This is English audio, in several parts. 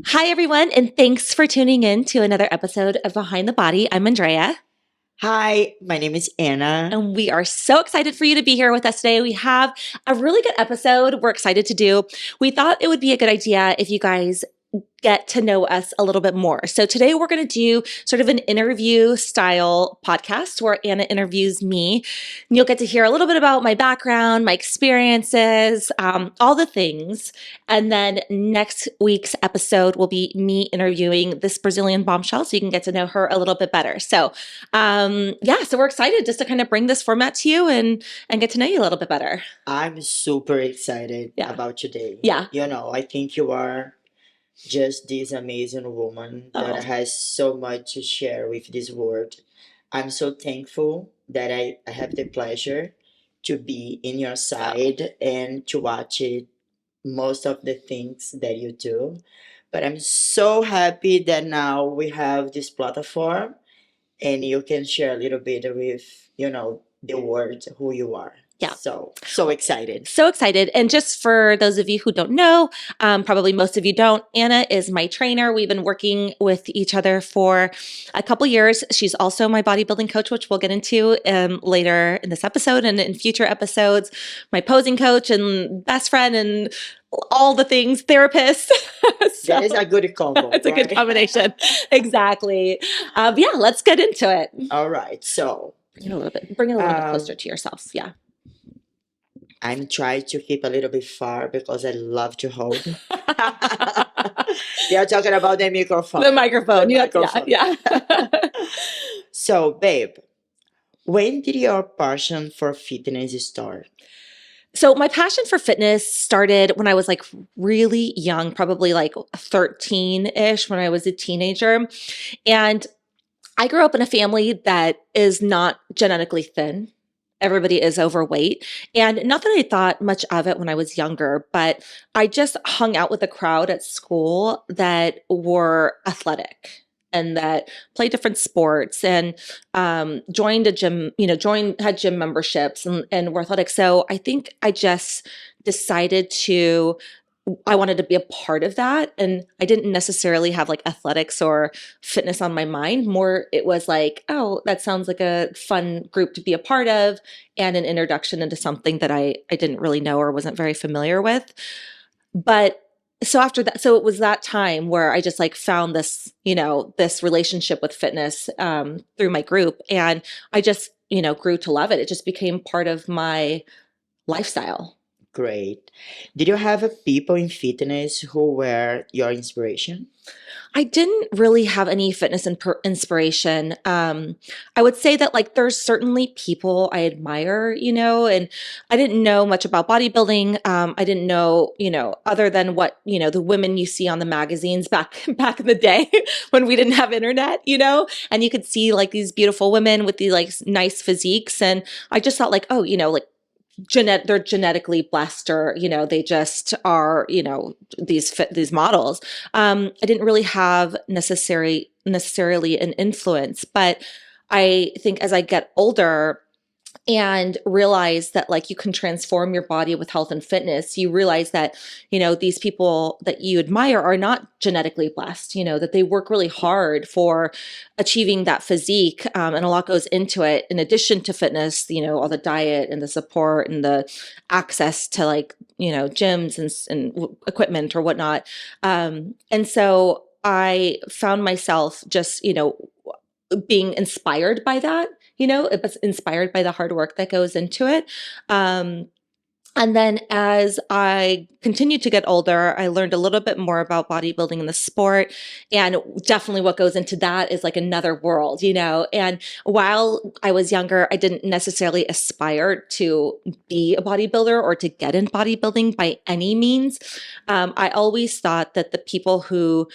Hi, everyone, and thanks for tuning in to another episode of Behind the Body. I'm Andrea, Hi, my name is Anna. and we are so excited for you to be here with us today. We have a really good episode we're excited to do. We thought it would be a good idea if you guys get to know us a little bit more. So today we're going to do sort of an interview style podcast where Anna interviews me. And you'll get to hear a little bit about my background, my experiences, all the things. And then next week's episode will be me interviewing this Brazilian bombshell, so you can get to know her a little bit better. So, so we're excited just to kind of bring this format to you and get to know you a little bit better. I'm super excited Yeah, about today. yeah. I think you are just this amazing woman Oh, that has so much to share with this world. I'm so thankful that I have the pleasure to be in your oh. side and to watch it, most of the things that you do. But I'm so happy that now we have this platform and you can share a little bit with, the world who you are. Yeah. So excited. So excited. And just for those of you who don't know, probably most of you don't, Anna is my trainer. We've been working with each other for a couple years. She's also my bodybuilding coach, which we'll get into later in this episode and in future episodes. My posing coach and best friend and all the things, therapist. So That is a good combo, it's a good right? combination. Exactly. Yeah, let's get into it. All right. So Bring it a little bit closer um, to yourself. Yeah. I'm trying to keep a little bit far because I love to hold. You're talking about the microphone. The The microphone. Yeah, microphone. yeah. So, babe, when did your passion for fitness start? So my passion for fitness started when I was like really young, probably like 13-ish when I was a teenager. And I grew up in a family that is not genetically thin. Everybody is overweight. And not that I thought much of it when I was younger, but I just hung out with a crowd at school that were athletic and that played different sports and joined a gym, had gym memberships and were athletic. So I think I just decided I wanted to be a part of that. And I didn't necessarily have like athletics or fitness on my mind. More, it was like, oh, that sounds like a fun group to be a part of and an introduction into something that I didn't really know or wasn't very familiar with. But so after that, so it was that time where I just like found this, this relationship with fitness through my group. And I just, grew to love it. It just became part of my lifestyle. Great. Did you have people in fitness who were your inspiration? I didn't really have any fitness inspiration. I would say that like there's certainly people I admire, and I didn't know much about bodybuilding. I didn't know, other than what, the women you see on the magazines back in the day when we didn't have internet, and you could see like these beautiful women with these like nice physiques. And I just thought like, oh, like they're genetically blessed or they just are these models. I didn't really have necessarily an influence, but I think as I get older and realize that like you can transform your body with health and fitness, you realize that these people that you admire are not genetically blessed, that they work really hard for achieving that physique, and a lot goes into it in addition to fitness, all the diet and the support and the access to like gyms and equipment or whatnot. And so I found myself just being inspired by that, it was inspired by the hard work that goes into it. And then as I continued to get older, I learned a little bit more about bodybuilding and the sport. And definitely what goes into that is like another world, And while I was younger, I didn't necessarily aspire to be a bodybuilder or to get in bodybuilding by any means. I always thought that the people who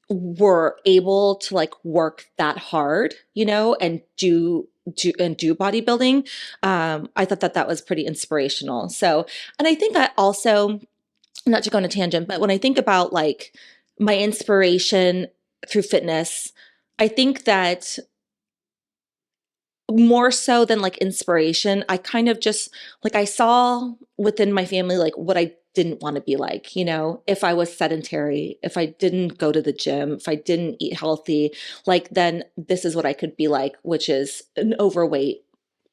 were able to like work that hard, and do bodybuilding, I thought that was pretty inspirational. So, and I think that also, not to go on a tangent, but when I think about like my inspiration through fitness, I think that more so than like inspiration, I kind of just like I saw within my family like what I didn't want to be like, if I was sedentary, if I didn't go to the gym, if I didn't eat healthy, like then this is what I could be like, which is an overweight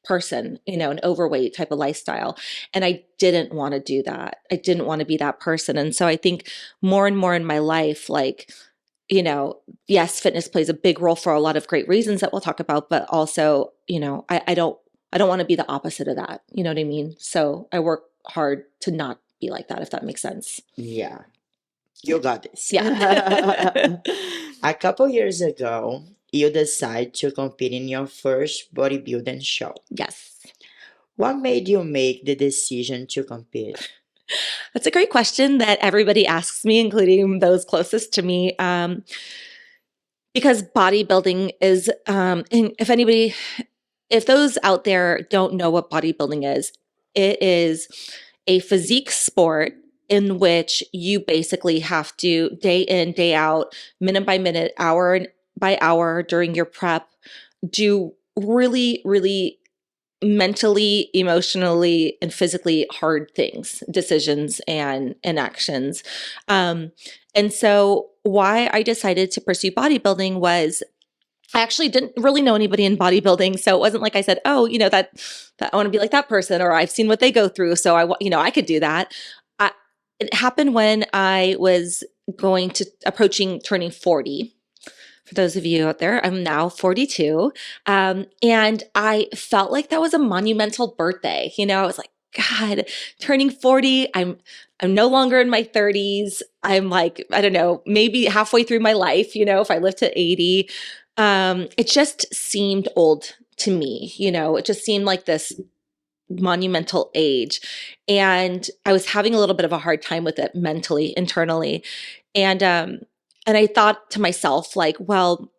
person, an overweight type of lifestyle. And I didn't want to do that. I didn't want to be that person. And so I think more and more in my life, like, yes, fitness plays a big role for a lot of great reasons that we'll talk about, but also, I don't want to be the opposite of that. You know what I mean? So I work hard to not be like that, if that makes sense. Yeah, you got this. Yeah. A couple years ago, you decided to compete in your first bodybuilding show. Yes. What made you make the decision to compete? That's a great question that everybody asks me, including those closest to me. Because bodybuilding is, if those out there don't know what bodybuilding is, it is a physique sport in which you basically have to day in, day out, minute by minute, hour by hour during your prep, do really, really mentally, emotionally, and physically hard things, decisions and actions. And so why I decided to pursue bodybuilding was I actually didn't really know anybody in bodybuilding. So it wasn't like I said, oh, that I want to be like that person, or I've seen what they go through. So I could do that. I, it happened when I was approaching turning 40. For those of you out there, I'm now 42. And I felt like that was a monumental birthday. I was like, God, turning 40, I'm no longer in my 30s. I'm like, I don't know, maybe halfway through my life, if I live to 80. It just seemed old to me, it just seemed like this monumental age. And I was having a little bit of a hard time with it mentally, internally. And I thought to myself, like, well,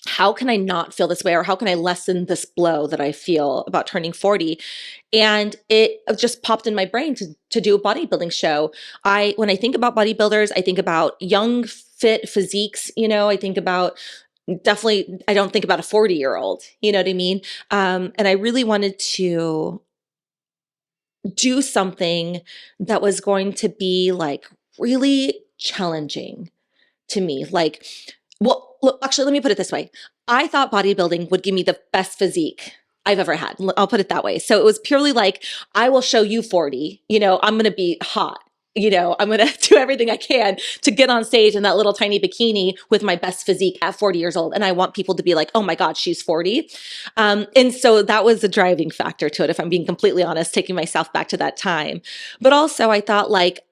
how can I not feel this way? Or how can I lessen this blow that I feel about turning 40? And it just popped in my brain to do a bodybuilding show. When I think about bodybuilders, I think about young, fit physiques, I think about definitely, I don't think about a 40-year-old, you know what I mean? And I really wanted to do something that was going to be like really challenging to me. Like, well, look, actually, let me put it this way. I thought bodybuilding would give me the best physique I've ever had. I'll put it that way. So it was purely like, I will show you 40, I'm going to be hot. I'm going to do everything I can to get on stage in that little tiny bikini with my best physique at 40 years old. And I want people to be like, oh my God, she's 40. And so that was a driving factor to it, if I'm being completely honest, taking myself back to that time. But also I thought, like,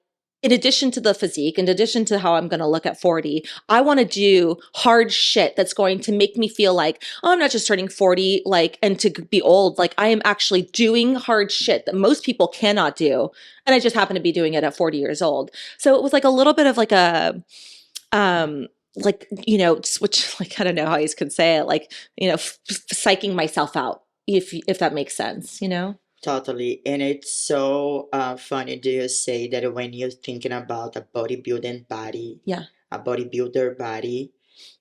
in addition to the physique, in addition to how I'm going to look at 40, I want to do hard shit that's going to make me feel like, oh, I'm not just turning 40, like, and to be old. Like, I am actually doing hard shit that most people cannot do. And I just happen to be doing it at 40 years old. So it was like a little bit of like a, switch, like, I don't know how you could say it, like, psyching myself out, if that makes sense. Totally. And it's so funny to you say that when you're thinking about a bodybuilding body, Yeah. a bodybuilder body,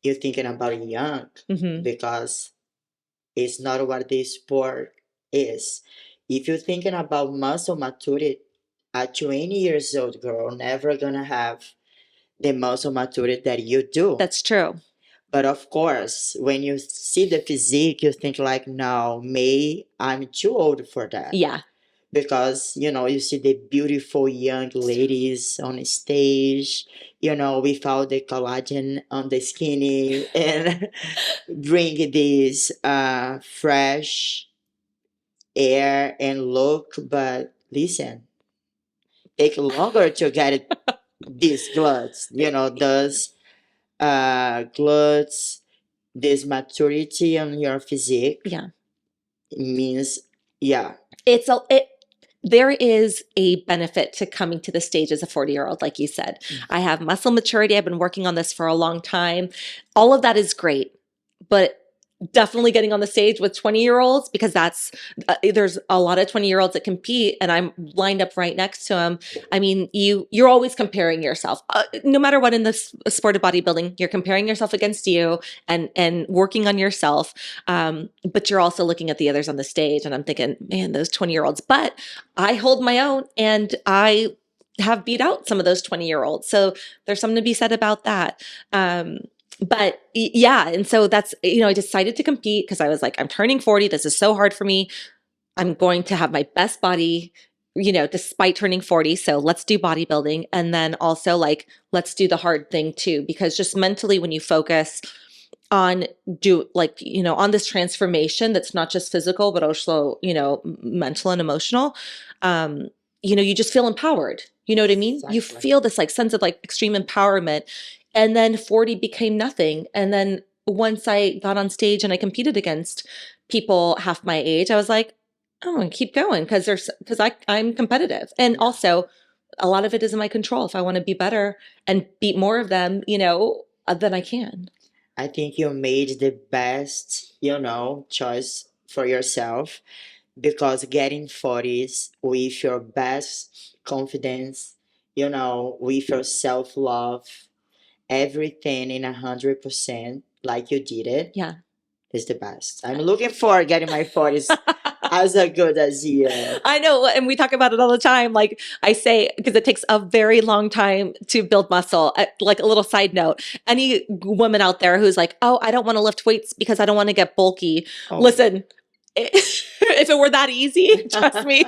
you're thinking about young Mm-hmm. because it's not what this sport is. If you're thinking about muscle maturity, a 20 years old girl never gonna have the muscle maturity that you do. That's true. But of course, when you see the physique, you think like, no, May, I'm too old for that. Yeah. Because, you see the beautiful young ladies on stage, without the collagen on the skinny and bring this fresh air and look. But listen, take longer to get these glutes, those glutes, this maturity on your physique. Yeah. Means, yeah. There is a benefit to coming to the stage as a 40-year-old, like you said. I have muscle maturity. I've been working on this for a long time. All of that is great, but definitely getting on the stage with 20-year-olds, because there's a lot of 20-year-olds that compete, and I'm lined up right next to them. I mean, you're always comparing yourself, no matter what in the sport of bodybuilding. You're comparing yourself against you and working on yourself, but you're also looking at the others on the stage, and I'm thinking, man, those 20-year-olds. But I hold my own, and I have beat out some of those 20-year-olds. So there's something to be said about that. But yeah, and so that's, I decided to compete because I was like, I'm turning 40. This is so hard for me. I'm going to have my best body, despite turning 40. So let's do bodybuilding. And then also, like, let's do the hard thing too, because just mentally, when you focus on on this transformation that's not just physical, but also, mental and emotional, um, you just feel empowered. You know what I mean? You Exactly. feel this like sense of like extreme empowerment. And then 40 became nothing. And then once I got on stage and I competed against people half my age, I was like, oh, and keep going because I'm competitive. And Yeah. also a lot of it is in my control. If I want to be better and beat more of them, then I can. I think you made the best, choice for yourself because getting 40s with your best confidence, with your self love, everything in 100%, like you did it, Yeah. is the best. I'm looking for getting my 40s as a good as you. I know. And we talk about it all the time. Like I say, because it takes a very long time to build muscle. Like a little side note, any woman out there who's like, oh, I don't want to lift weights because I don't want to get bulky. Oh. Listen, if it were that easy, trust me,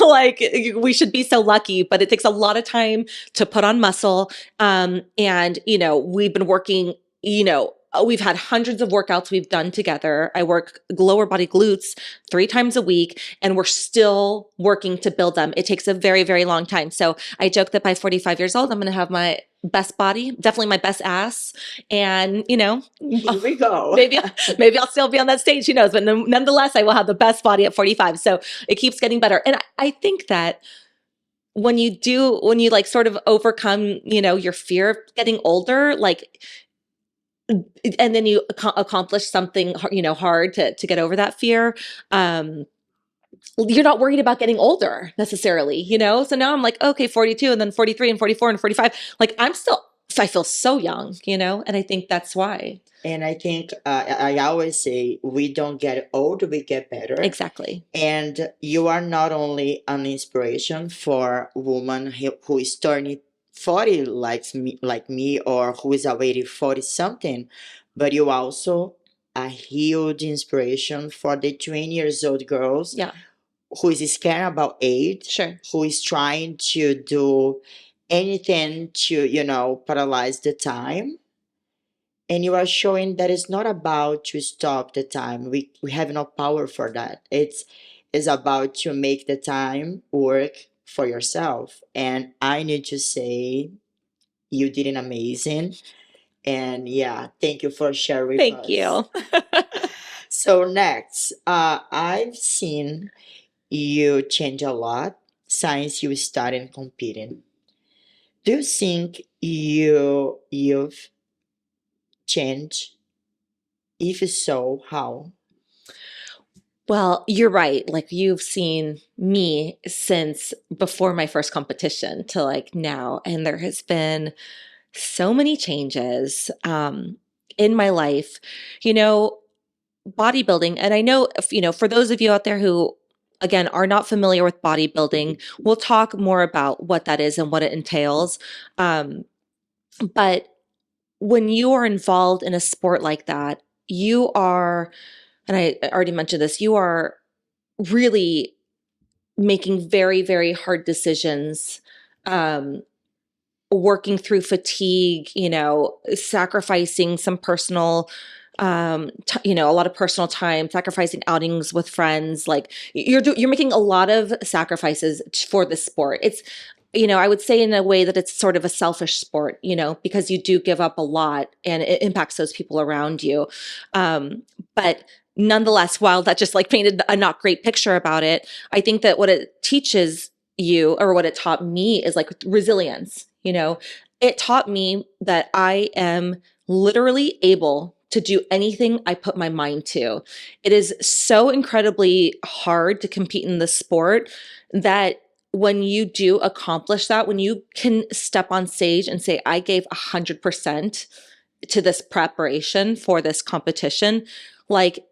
like we should be so lucky, but it takes a lot of time to put on muscle. And, we've been working, we've had hundreds of workouts we've done together. I work lower body glutes 3 times a week, and we're still working to build them. It takes a very, very long time. So I joke that by 45 years old, I'm going to have my best body, definitely my best ass. And, Here we go. maybe I'll still be on that stage, who knows? But nonetheless, I will have the best body at 45. So it keeps getting better. And I think that when you like sort of overcome, your fear of getting older, like, and then you accomplish something, hard to get over that fear. You're not worried about getting older necessarily, So now I'm like, okay, 42 and then 43 and 44 and 45. Like I feel so young, and I think that's why. And I think I always say we don't get old, we get better. Exactly. And you are not only an inspiration for women who is turning 40 like me, or who is already 40 something, but you also a huge inspiration for the 20 years old girls, Yeah. who is scared about age, Sure. who is trying to do anything to, paralyze the time. And you are showing that it's not about to stop the time. We have no power for that. It's about to make the time work for yourself. And I need to say you did an amazing. And yeah, thank you for sharing with Thank us. you. So next, I've seen you change a lot since you started competing. Do you think you've changed? If so, how? Well, you're right. Like you've seen me since before my first competition to like now, and there has been so many changes in my life. You know, bodybuilding, and I know if, for those of you out there who again are not familiar with bodybuilding, we'll talk more about what that is and what it entails. But when you are involved in a sport like that, you are, and I already mentioned this, you are really making very, very hard decisions, um, working through fatigue, sacrificing some personal, a lot of personal time, sacrificing outings with friends. Like you're making a lot of sacrifices for the sport. It's, I would say in a way that it's sort of a selfish sport, because you do give up a lot and it impacts those people around you. But nonetheless, while that just like painted a not great picture about it, I think that what it teaches you, or what it taught me, is like resilience. It taught me that I am literally able to do anything I put my mind to. It is so incredibly hard to compete in this sport that when you do accomplish that, when you can step on stage and say, I gave 100% to this preparation for this competition, like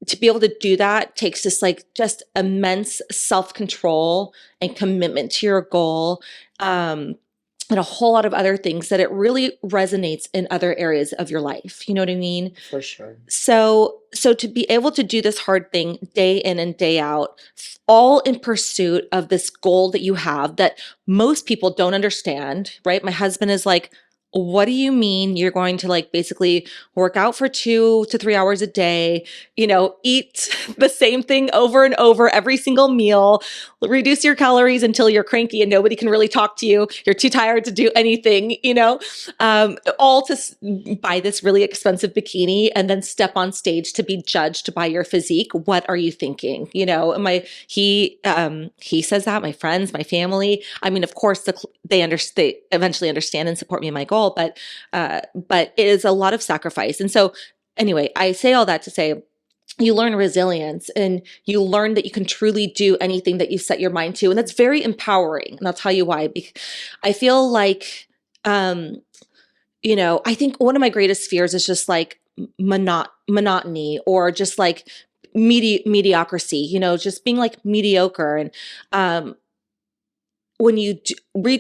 to be able to do that takes this like just immense self-control and commitment to your goal. And a whole lot of other things that it really resonates in other areas of your life. You know what I mean? For sure. So to be able to do this hard thing day in and day out, all in pursuit of this goal that you have that most people don't understand, right? My husband is like, what do you mean you're going to like basically work out for 2 to 3 hours a day, eat the same thing over and over every single meal, reduce your calories until you're cranky and nobody can really talk to you. You're too tired to do anything, all to buy this really expensive bikini and then step on stage to be judged by your physique. What are you thinking? He says that, my friends, my family. I mean, of course, they eventually understand and support me in my goal, but it is a lot of sacrifice. And so, anyway, I say all that to say, you learn resilience and you learn that you can truly do anything that you set your mind to. And that's very empowering. And I'll tell you why. I feel like, I think one of my greatest fears is just like monotony or just like mediocrity, just being like mediocre. And when you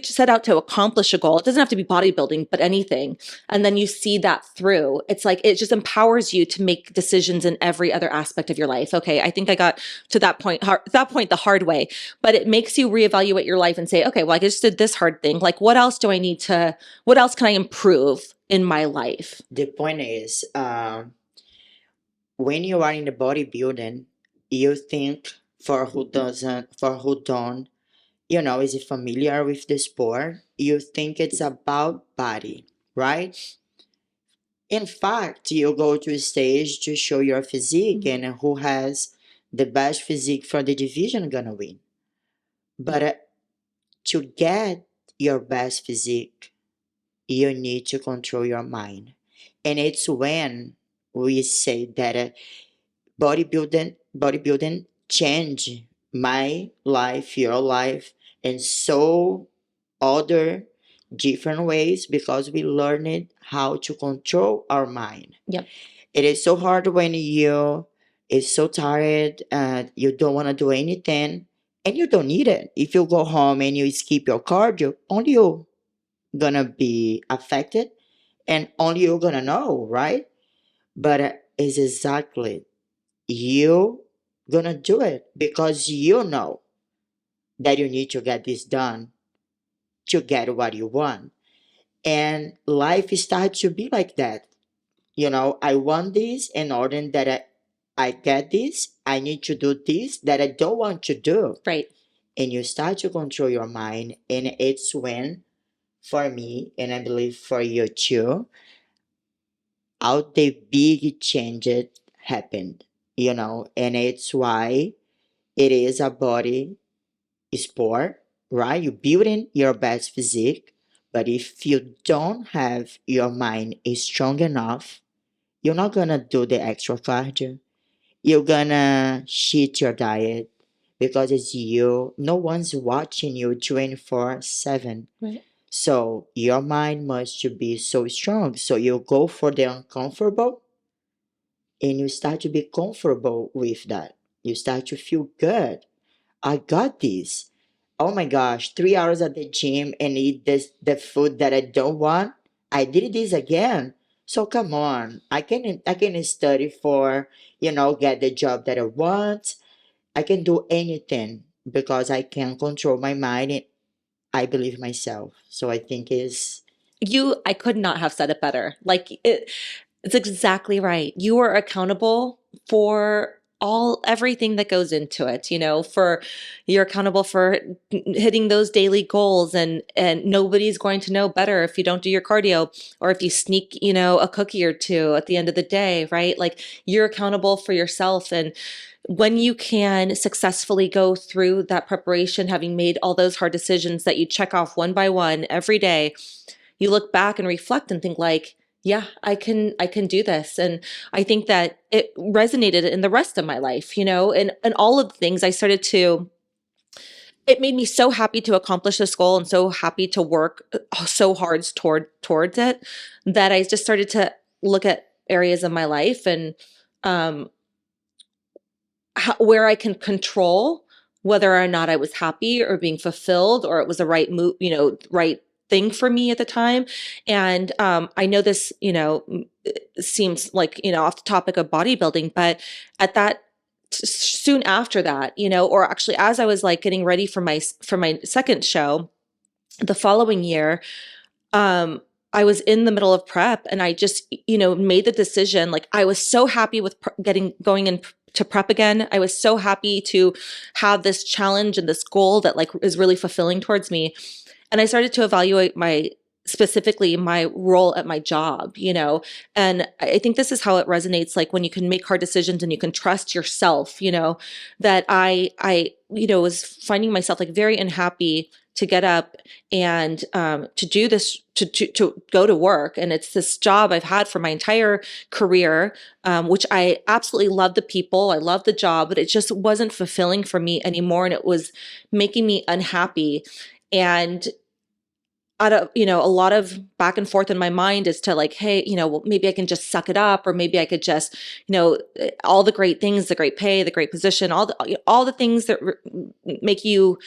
set out to accomplish a goal, it doesn't have to be bodybuilding, but anything. And then you see that through, it's like, it just empowers you to make decisions in every other aspect of your life. Okay. I think I got to that point the hard way, but it makes you reevaluate your life and say, okay, well, I just did this hard thing. Like, what else can I improve in my life? The point is, when you are in the bodybuilding, you think, for who don't, is familiar with the sport, you think it's about body, right? In fact, you go to a stage to show your physique, and who has the best physique for the division gonna win. But to get your best physique, you need to control your mind. And it's when we say that bodybuilding change my life, your life, and so other different ways, because we learned how to control our mind. Yep. It is so hard when you is so tired and you don't want to do anything, and you don't need it. If you go home and you skip your cardio, only you gonna be affected, and only you gonna know, right? But it's exactly you gonna do it because you know that you need to get this done to get what you want. And life starts to be like that. I want this, in order that I get this, I need to do this that I don't want to do. Right. And you start to control your mind. And it's when, for me, and I believe for you too, how the big changes happened, and it's why it is a body sport, right? You're building your best physique, but if you don't have your mind is strong enough, you're not gonna do the extra cardio. You're gonna cheat your diet because it's you. No one's watching you 24/7. Right. So your mind must be so strong. So you go for the uncomfortable, and you start to be comfortable with that. You start to feel good. I got this. Oh my gosh, 3 hours at the gym and eat the food that I don't want. I did this again. So come on. I can study for, get the job that I want. I can do anything because I can control my mind, and I believe myself. So I think I could not have said it better. It's exactly right. You are accountable for everything that goes into it, you're accountable for hitting those daily goals, and nobody's going to know better if you don't do your cardio or if you sneak, a cookie or two at the end of the day, right? Like, you're accountable for yourself. And when you can successfully go through that preparation, having made all those hard decisions that you check off one by one every day, you look back and reflect and think like, yeah, I can do this. And I think that it resonated in the rest of my life, and all of the things it made me so happy to accomplish this goal and so happy to work so hard towards it, that I just started to look at areas of my life and, um, where I can control whether or not I was happy or being fulfilled or it was the right move, right thing for me at the time. And I know this, seems like, off the topic of bodybuilding, but at that soon after that, or actually as I was like getting ready for my second show the following year, um, I was in the middle of prep and I just, made the decision. Like I was so happy with going in to prep again. I was so happy to have this challenge and this goal that like is really fulfilling towards me. And I started to evaluate specifically my role at my job, and I think this is how it resonates. Like when you can make hard decisions and you can trust yourself, that I was finding myself like very unhappy to get up and to do this, to go to work. And it's this job I've had for my entire career, which I absolutely love the people, I love the job, but it just wasn't fulfilling for me anymore. And it was making me unhappy. And out of, a lot of back and forth in my mind as to like, hey, well, maybe I can just suck it up, or maybe I could just, all the great things, the great pay, the great position, all the things that make you,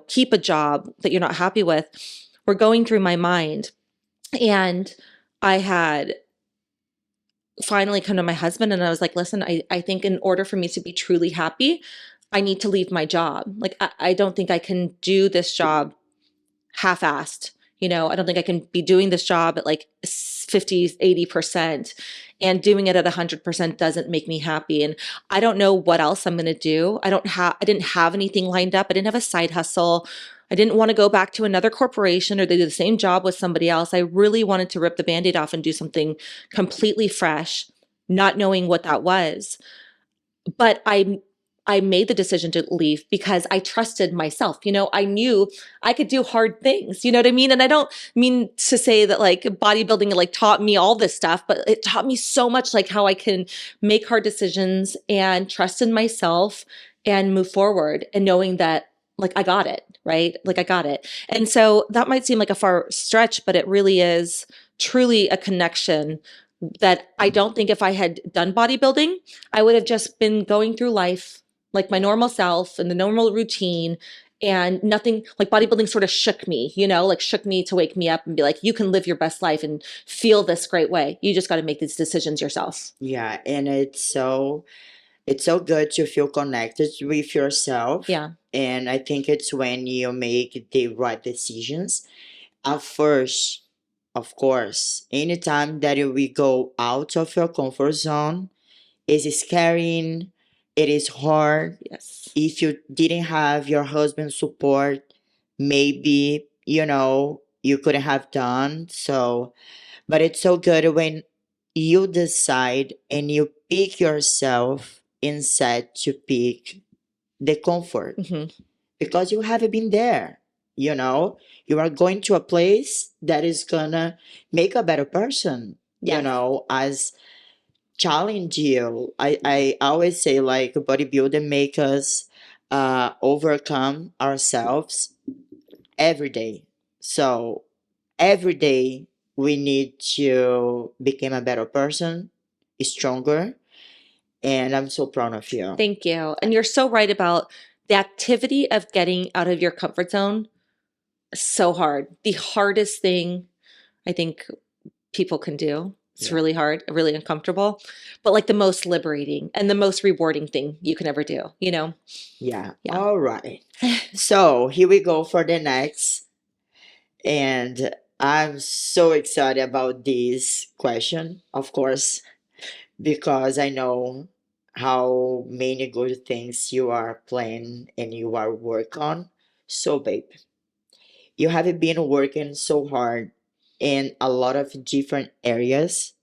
keep a job that you're not happy with were going through my mind. And I had finally come to my husband and I was like, listen, I think in order for me to be truly happy, I need to leave my job. Like, I don't think I can do this job half-assed. I don't think I can be doing this job at like 50, 80% and doing it at 100% doesn't make me happy. And I don't know what else I'm going to do. I didn't have anything lined up. I didn't have a side hustle. I didn't want to go back to another corporation or do the same job with somebody else. I really wanted to rip the Band-Aid off and do something completely fresh, not knowing what that was. But I made the decision to leave because I trusted myself. I knew I could do hard things. You know what I mean? And I don't mean to say that like bodybuilding like taught me all this stuff, but it taught me so much like how I can make hard decisions and trust in myself and move forward and knowing that like I got it, right? Like I got it. And so that might seem like a far stretch, but it really is truly a connection that I don't think if I had done bodybuilding, I would have just been going through life like my normal self and the normal routine, and nothing. Like bodybuilding sort of shook me, like shook me to wake me up and be like, you can live your best life and feel this great way. You just got to make these decisions yourself. Yeah, and it's so good to feel connected with yourself. Yeah. And I think it's when you make the right decisions. At first, of course, anytime that we go out of your comfort zone, is scary, it is hard. Yes. If you didn't have your husband's support, maybe, you couldn't have done so. But it's so good when you decide and you pick yourself instead to pick the comfort, Hmm. because you haven't been there. You are going to a place that is gonna make a better person, Yes. as challenge you. I always say like bodybuilding make us overcome ourselves every day. So every day we need to become a better person, stronger, and I'm so proud of you. Thank you. And you're so right about the activity of getting out of your comfort zone. So hard. The hardest thing I think people can do. It's Yeah. really hard, really uncomfortable, but like the most liberating and the most rewarding thing you can ever do, Yeah. Yeah. All right. So here we go for the next. And I'm so excited about this question, of course, because I know how many good things you are planning and you are work on. So, babe, you have been working so hard in a lot of different areas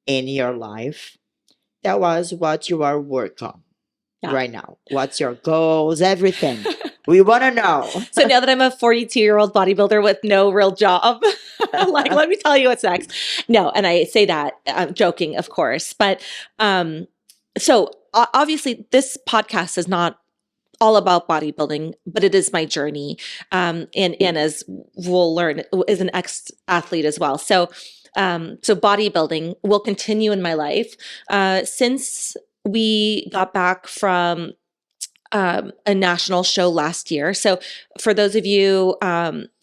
in your life. That was what you are working on Yeah. right now. What's your goals? Everything. We want to know. So now that I'm a 42-year-old bodybuilder with no real job, like, let me tell you what's next. No, and I say that I'm joking, of course. But so obviously, this podcast is not all about bodybuilding, but it is my journey. And as we'll learn, is an ex-athlete as well. So bodybuilding will continue in my life. Since we got back from a national show last year. So for those of you,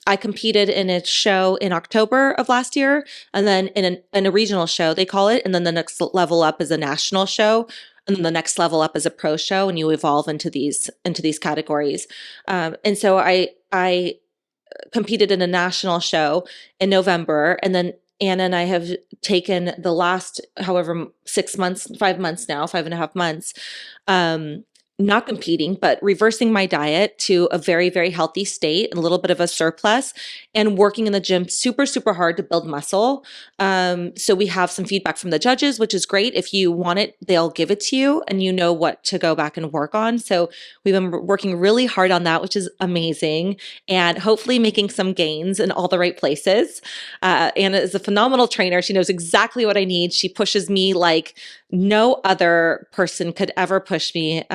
I competed in a show in October of last year, and then in a regional show, they call it, and then the next level up is a national show, and then the next level up is a pro show, and you evolve into these categories. And so I competed in a national show in November, and then Anna and I have taken the last however 6 months, 5 months now, 5.5 months, um, not competing, but reversing my diet to a very, very healthy state and a little bit of a surplus and working in the gym super, super hard to build muscle. So we have some feedback from the judges, which is great. If you want it, they'll give it to you and you know what to go back and work on. So we've been working really hard on that, which is amazing, and hopefully making some gains in all the right places. Anna is a phenomenal trainer. She knows exactly what I need. She pushes me like no other person could ever push me.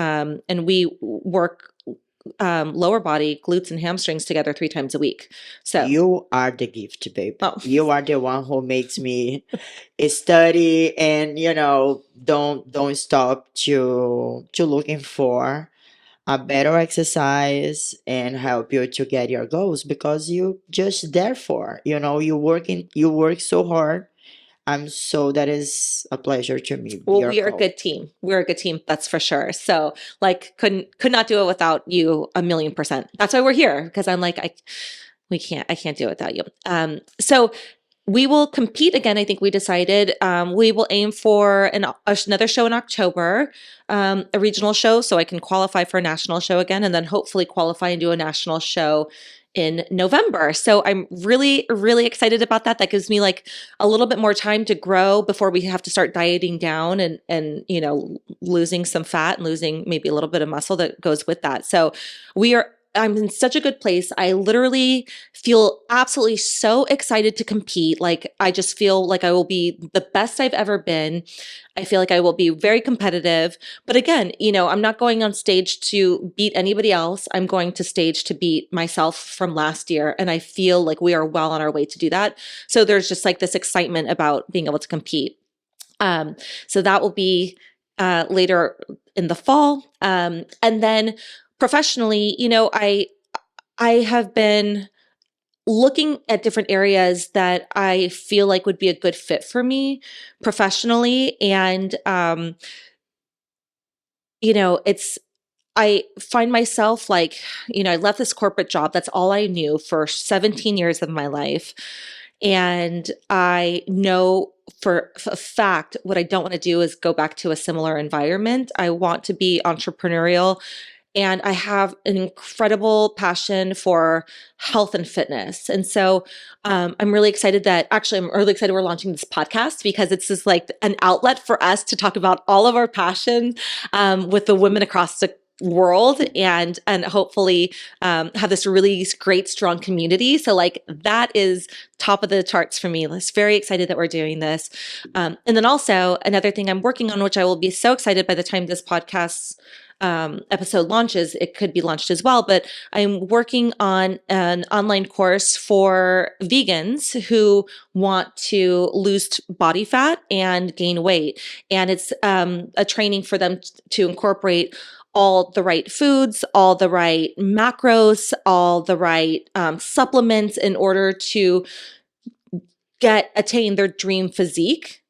And we work lower body, glutes, and hamstrings together 3 times a week. So, You are the gift, babe. oh, You are the one who makes me study and don't stop to looking for a better exercise and help you to get your goals because you just there for you work so hard. That is a pleasure to me, well, your we are a call. good team. We're a good team, that's for sure. So, like, could not do it without you 1,000,000%. That's why we're here, because I'm like, I can't do it without you. So we will compete again. I think we decided we will aim for another show in October, a regional show, so I can qualify for a national show again, and then hopefully qualify and do a national show in November. So I'm really, really excited about that. That gives me like a little bit more time to grow before we have to start dieting down and losing some fat and losing maybe a little bit of muscle that goes with that. So I'm in such a good place. I literally feel absolutely so excited to compete. Like, I just feel like I will be the best I've ever been. I feel like I will be very competitive. But again, I'm not going on stage to beat anybody else. I'm going to stage to beat myself from last year. And I feel like we are well on our way to do that. So there's just like this excitement about being able to compete. So that will be later in the fall. And then professionally, I have been looking at different areas that I feel like would be a good fit for me professionally. And, it's, I find myself like, I left this corporate job. That's all I knew for 17 years of my life. And I know for a fact what I don't want to do is go back to a similar environment. I want to be entrepreneurial, and I have an incredible passion for health and fitness. And so I'm really excited we're launching this podcast because it's just like an outlet for us to talk about all of our passions with the women across the world, and hopefully have this really great strong community. So like that is top of the charts for me. I'm very excited that we're doing this. And then also another thing I'm working on, which I will be so excited by the time this podcast episode launches, it could be launched as well, but I'm working on an online course for vegans who want to lose body fat and gain weight. And it's a training for them to incorporate all the right foods, all the right macros, all the right supplements in order to attain their dream physique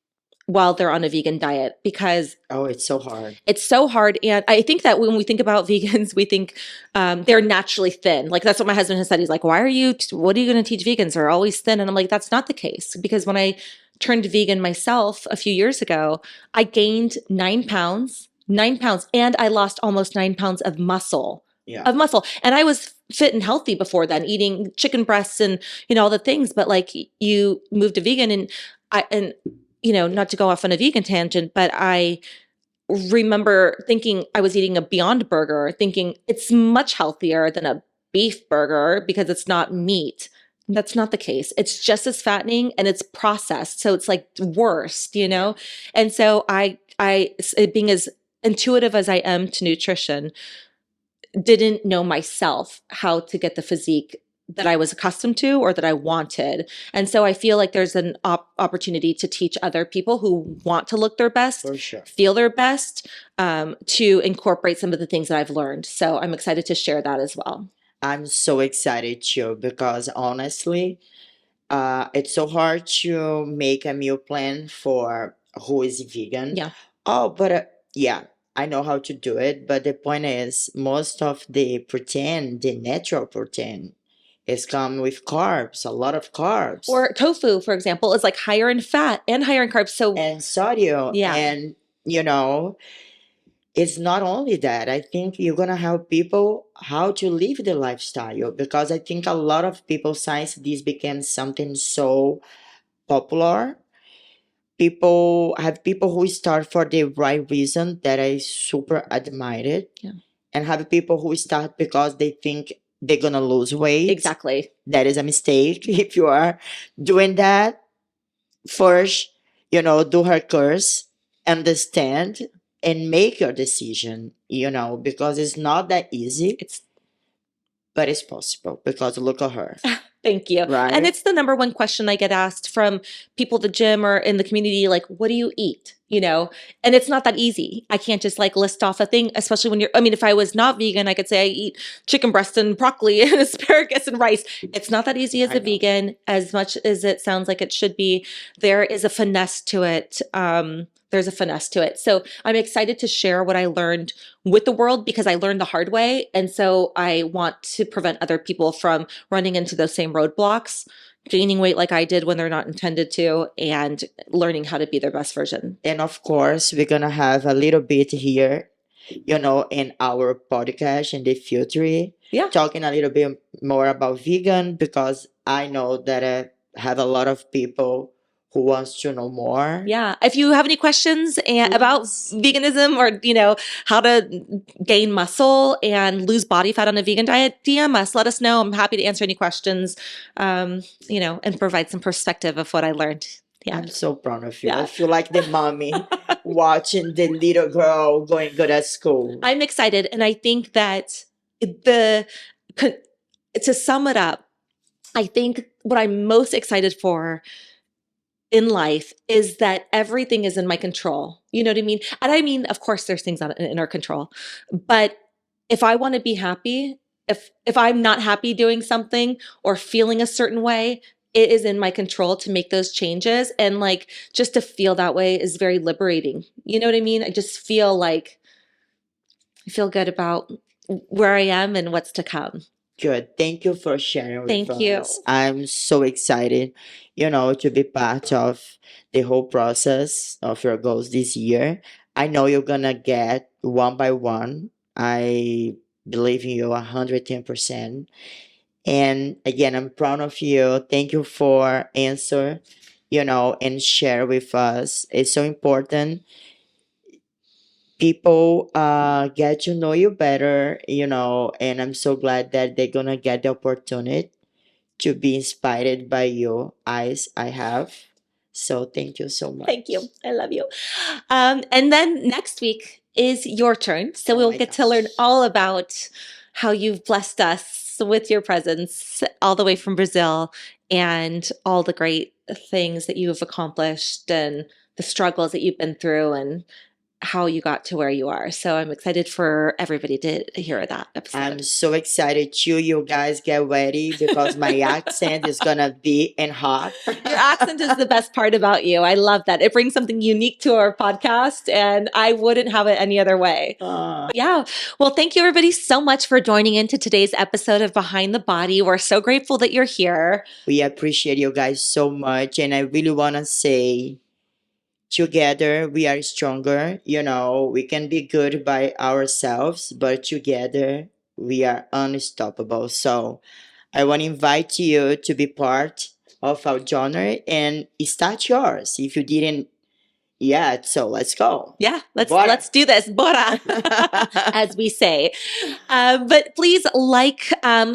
while they're on a vegan diet, because Oh, it's so hard. it's so hard. And I think that when we think about vegans, we think they're naturally thin. Like, that's what my husband has said. He's like, what are you going to teach vegans? They're always thin. And I'm like, that's not the case. Because when I turned vegan myself a few years ago, I gained 9 pounds, and I lost almost 9 pounds of muscle. Yeah. And I was fit and healthy before then, eating chicken breasts and, all the things. But like, you moved to vegan, and not to go off on a vegan tangent, but I remember thinking I was eating a Beyond Burger, thinking it's much healthier than a beef burger because it's not meat. That's not the case. It's just as fattening and it's processed. So it's like worse. And so being as intuitive as I am to nutrition, didn't know myself how to get the physique that I was accustomed to or that I wanted. And so I feel like there's an opportunity to teach other people who want to look their best, For sure. feel their best, to incorporate some of the things that I've learned. So I'm excited to share that as well. I'm so excited too because honestly, it's so hard to make a meal plan for who is vegan. Yeah. Oh, but yeah, I know how to do it. But the point is, most of the protein, the natural protein, is come with carbs, a lot of carbs. Or tofu, for example, is like higher in fat and higher in carbs. So and sodium. Yeah. And, you know, it's not only that. I think you're going to help people how to live the lifestyle because I think a lot of people, since this became something so popular, people who start for the right reason that I super admire it. Yeah. And have people who start because they think they're going to lose weight. Exactly. That is a mistake. If you are doing that, first, do her course, understand, and make your decision, because it's not that easy. But it's possible because look at her. Thank you. Right? And it's the number one question I get asked from people at the gym or in the community, like, what do you eat? And it's not that easy. I can't just like list off a thing, especially when if I was not vegan, I could say I eat chicken breast and broccoli and asparagus and rice. It's not that easy as a vegan, as much as it sounds like it should be. There is a finesse to it. There's a finesse to it. So I'm excited to share what I learned with the world because I learned the hard way. And so I want to prevent other people from running into those same roadblocks, gaining weight like I did when they're not intended to, and learning how to be their best version. And of course, we're going to have a little bit here, in our podcast in the future. Yeah. Talking a little bit more about vegan because I know that I have a lot of people who wants to know more. Yeah. If you have any questions about veganism or, how to gain muscle and lose body fat on a vegan diet, DM us, let us know. I'm happy to answer any questions, and provide some perspective of what I learned. Yeah. I'm so proud of you. Yeah. I feel like the mommy watching the little girl going good at school. I'm excited. And I think that to sum it up, I think what I'm most excited for in life is that everything is in my control. You know what I mean? And I mean, of course, there's things in our control, but if I want to be happy, if I'm not happy doing something or feeling a certain way, it is in my control to make those changes. And like, just to feel that way is very liberating. You know what I mean? I just feel like I feel good about where I am and what's to come. Good. Thank you for sharing with Thank us. you. I'm so excited, to be part of the whole process of your goals this year. I know you're gonna get one by one. I believe in you 110%. And again, I'm proud of you. Thank you for answer, and share with us. It's so important people get to know you better, and I'm so glad that they're gonna get the opportunity to be inspired by you as I have. So thank you so much. Thank you. I love you. And then next week is your turn. So we'll get to learn all about how you've blessed us with your presence all the way from Brazil and all the great things that you have accomplished and the struggles that you've been through and how you got to where you are. So I'm excited for everybody to hear that episode. I'm so excited too. You guys get ready because my accent is gonna be in hot. Your accent is the best part about you. I love that. It brings something unique to our podcast, and I wouldn't have it any other way. Yeah. Well, thank you everybody so much for joining into today's episode of Behind the Body. We're so grateful that you're here. We appreciate you guys so much, and I really wanna say together we are stronger. We can be good by ourselves, but together we are unstoppable. So I want to invite you to be part of our journey and start yours if you didn't Yeah, so let's go. Yeah, Bora. let's do this. Bora, as we say. But please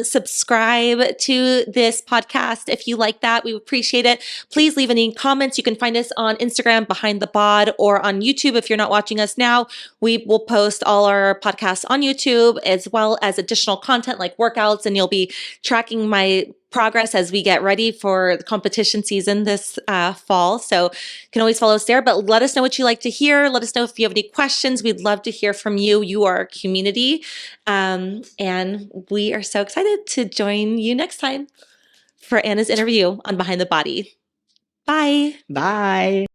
subscribe to this podcast if you like that. We appreciate it. Please leave any comments. You can find us on Instagram, Behind the Bod, or on YouTube if you're not watching us now. We will post all our podcasts on YouTube as well as additional content like workouts, and you'll be tracking my progress as we get ready for the competition season this fall. So you can always follow us there, but let us know what you like to hear. Let us know if you have any questions. We'd love to hear from you. You are our community. And we are so excited to join you next time for Anna's interview on Behind the Body. Bye. Bye.